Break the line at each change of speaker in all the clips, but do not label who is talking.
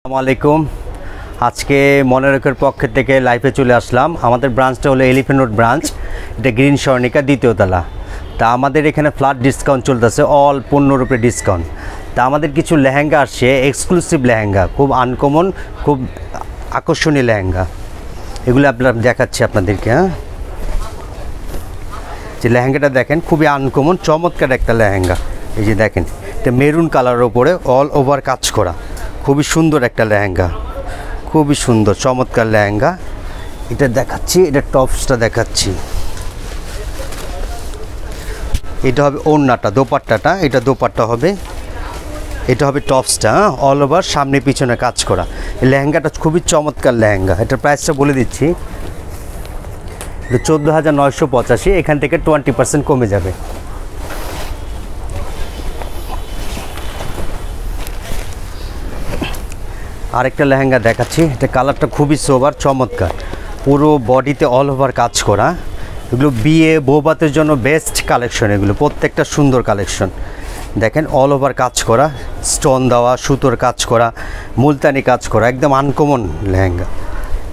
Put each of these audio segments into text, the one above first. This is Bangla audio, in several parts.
আসসালামু আলাইকুম। আজকে মনোরকের পক্ষ থেকে লাইভে চলে আসলাম। আমাদের ব্রাঞ্চটা হলো এলিফ্যান্ট রোড ব্রাঞ্চ, এটা গ্রিন স্বর্ণিকা দ্বিতীয় তলা। তা আমাদের এখানে ফ্ল্যাট ডিসকাউন্ট চলতেছে, অল পণ্যর উপরে ডিসকাউন্ট। তা আমাদের কিছু লেহেঙ্গা আসছে, এক্সক্লুসিভ লেহেঙ্গা, খুব আনকমন, খুব আকর্ষণীয় লেহেঙ্গা। এগুলো দেখাচ্ছি আপনাদেরকে। যে লেহেঙ্গাটা দেখেন, খুবই আনকমন চমৎকার একটা লেহেঙ্গা। এই যে দেখেন, এটা মেরুন কালারের ওপরে অল ওভার কাজ করা, খুবই সুন্দর একটা লেহেঙ্গা, খুবই সুন্দর চমৎকার লেহেঙ্গা। এটা দেখাচ্ছি, এটা টপসটা দেখাচ্ছি। এটা হবে ওড়নাটা, দোপাট্টাটা, এটা দোপাট্টা হবে, এটা হবে টপসটা, অল ওভার সামনে পিছনে কাজ করা। এই লেহেঙ্গাটা খুবই চমৎকার লেহেঙ্গা। এটার প্রাইসটা বলে দিচ্ছি, 14,985। এখান থেকে 20% কমে যাবে। আরেকটা লেহেঙ্গা দেখাচ্ছি, এটা কালারটা খুবই সোবার চমৎকার, পুরো বডিতে অল ওভার কাজ করা। এগুলো বিয়ে বৌভাতের জন্য বেস্ট কালেকশন, এগুলো প্রত্যেকটা সুন্দর কালেকশন। দেখেন অল ওভার কাজ করা, স্টোন দেওয়া, সুতোর কাজ করা, মুলতানি কাজ করা, একদম আনকমন লেহেঙ্গা।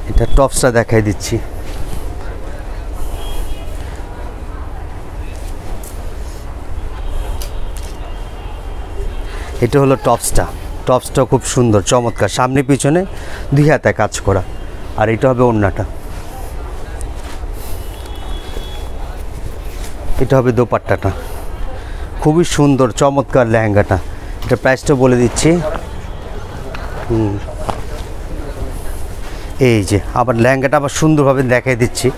এটা টপসটা দেখাই দিচ্ছি। এটা হলো টপসটা, টপসটা খুব সুন্দর চমৎকার, সামনে পিছনে দুই হাতে কাজ করা। আর এটা হবে ওড়নাটা, এটা হবে দোপাট্টাটা, খুবই সুন্দর চমৎকার লেহেঙ্গাটা। এটা প্রাইসটা বলে দিচ্ছি। এই যে আবার লেহেঙ্গাটা আবার সুন্দরভাবে দেখাই দিচ্ছি।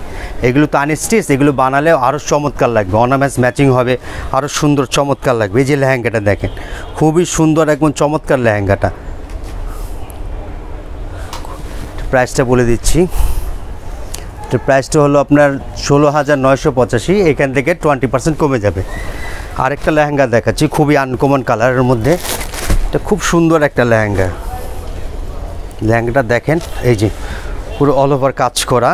এগুলো তো আনস্টিচ, এগুলো বানালে আরও চমৎকার লাগবে, অর্নামেন্টস ম্যাচিং হবে, আরও সুন্দর চমৎকার লাগবে। এই যে লেহেঙ্গাটা দেখেন, খুবই সুন্দর একদম চমৎকার লেহেঙ্গাটা। প্রাইসটা বলে দিচ্ছি, এটার প্রাইসটা হলো আপনার 16,985। এখান থেকে 20% কমে যাবে। আরেকটা লেহেঙ্গা দেখাচ্ছি, খুবই আনকমন কালারের মধ্যে, এটা খুব সুন্দর একটা লেহেঙ্গা। লেহেঙ্গাটা দেখেন, এই যে পুরো অল ওভার কাজ করা,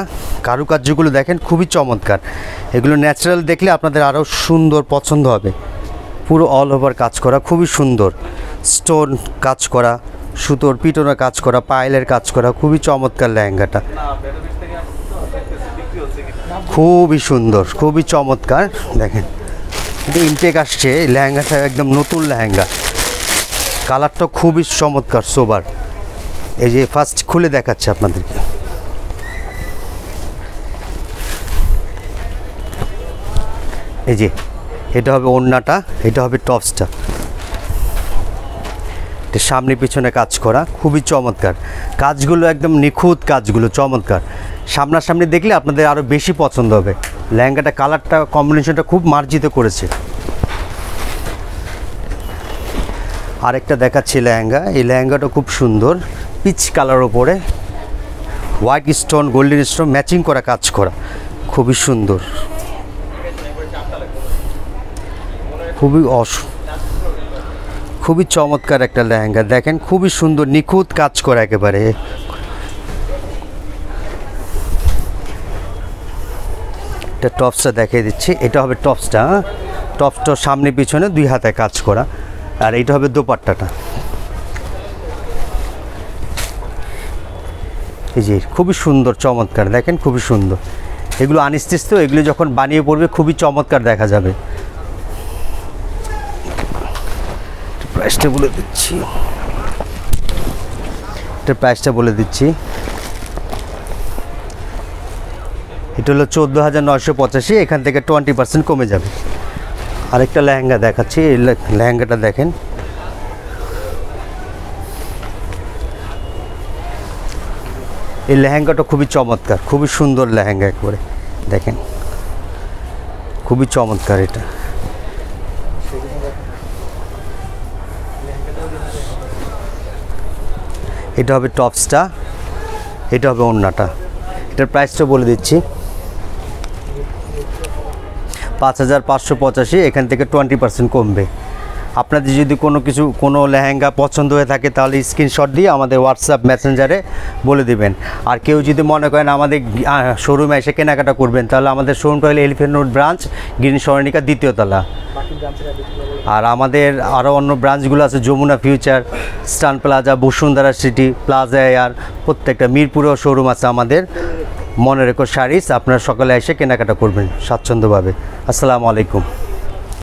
কারুকার্যগুলো দেখেন খুবই চমৎকার। এগুলো ন্যাচারাল দেখলে আপনাদের আরও সুন্দর পছন্দ হবে। পুরো অল ওভার কাজ করা, খুবই সুন্দর, স্টোন কাজ করা, সুতোর পিটনের কাজ করা, পায়েলের কাজ করা, খুবই চমৎকার লেহেঙ্গাটা, খুবই সুন্দর, খুবই চমৎকার। দেখেন এটা ইনটেক আসছে, লেহেঙ্গাটা একদম নতুন লেহেঙ্গা, কালারটা খুবই চমৎকার সোবার। এই যে ফার্স্ট খুলে দেখাচ্ছে আপনাদেরকে। এই যে এটা হবে ওড়নাটা, এটা হবে টপসটা, এটা সামনে পিছনে কাজ করা, খুবই চমৎকার। কাজগুলো একদম নিখুঁত, কাজগুলো চমৎকার। সামনাসামনি দেখলে আপনাদের আরও বেশি পছন্দ হবে। লেহেঙ্গাটা কালারটা কম্বিনেশনটা খুব মার্জিত করেছে। আরেকটা দেখাচ্ছি লেহেঙ্গা, এই লেহেঙ্গাটা খুব সুন্দর, পিচ কালার ওপরে white stone golden stone matching করা কাজ করা, খুবই সুন্দর, খুবই চমৎকার একটা লেহেঙ্গা। দেখেন খুবই সুন্দর নিখুঁত কাজ করা একেবারে। এটা টপসটা দেখিয়ে দিচ্ছি, এটা হবে টপসটা, টপসটা সামনে পিছনে দুই হাতে কাজ করা। আর এইটা হবে দোপাট্টাটা। এই যে খুবই সুন্দর চমৎকার, দেখেন খুবই সুন্দর। এগুলো আনস্টিচ তো, এগুলো যখন বানিয়ে পড়বে খুবই চমৎকার দেখা যাবে। প্রাইসটা বলে দিচ্ছি, এটার প্রাইসটা বলে দিচ্ছি। এটা হলো 14,985। এখান থেকে 20% কমে যাবে। আরেকটা লেহেঙ্গা দেখাচ্ছি, এই লেহেঙ্গাটা দেখেন, এই লেহেঙ্গাটা খুবই চমৎকার, খুবই সুন্দর লেহেঙ্গা একবারে। দেখেন খুবই চমৎকার এটা। এটা হবে টপসটা, এটা হবে ওড়নাটা। এটার প্রাইসটা বলে দিচ্ছি, 5,585। এখান থেকে 20% কমবে। আপনাদের যদি কোনো লেহেঙ্গা পছন্দ হয়ে থাকে তাহলে স্ক্রিনশট দিয়ে আমাদের হোয়াটসঅ্যাপ মেসেঞ্জারে বলে দিবেন। আর কেউ যদি মনে করেন আমাদের শোরুমে এসে কেনাকাটা করবেন, তাহলে আমাদের শোরুমটা হলো এলিফ্যান্ট রোড ব্রাঞ্চ, গ্রিন সরণিকা 2য় তলা। আর আমাদের আরও অন্য ব্রাঞ্চগুলো আছে, যমুনা ফিউচার, স্টান plaza, Bashundhara city, plaza air, প্রত্যেকটা মিরপুরেও শোরুম আছে আমাদের। মনে রেখো শাড়িস, আপনারা সকালে এসে কেনাকাটা করবেন স্বাচ্ছন্দ্যভাবে। আসসালামু আলাইকুম।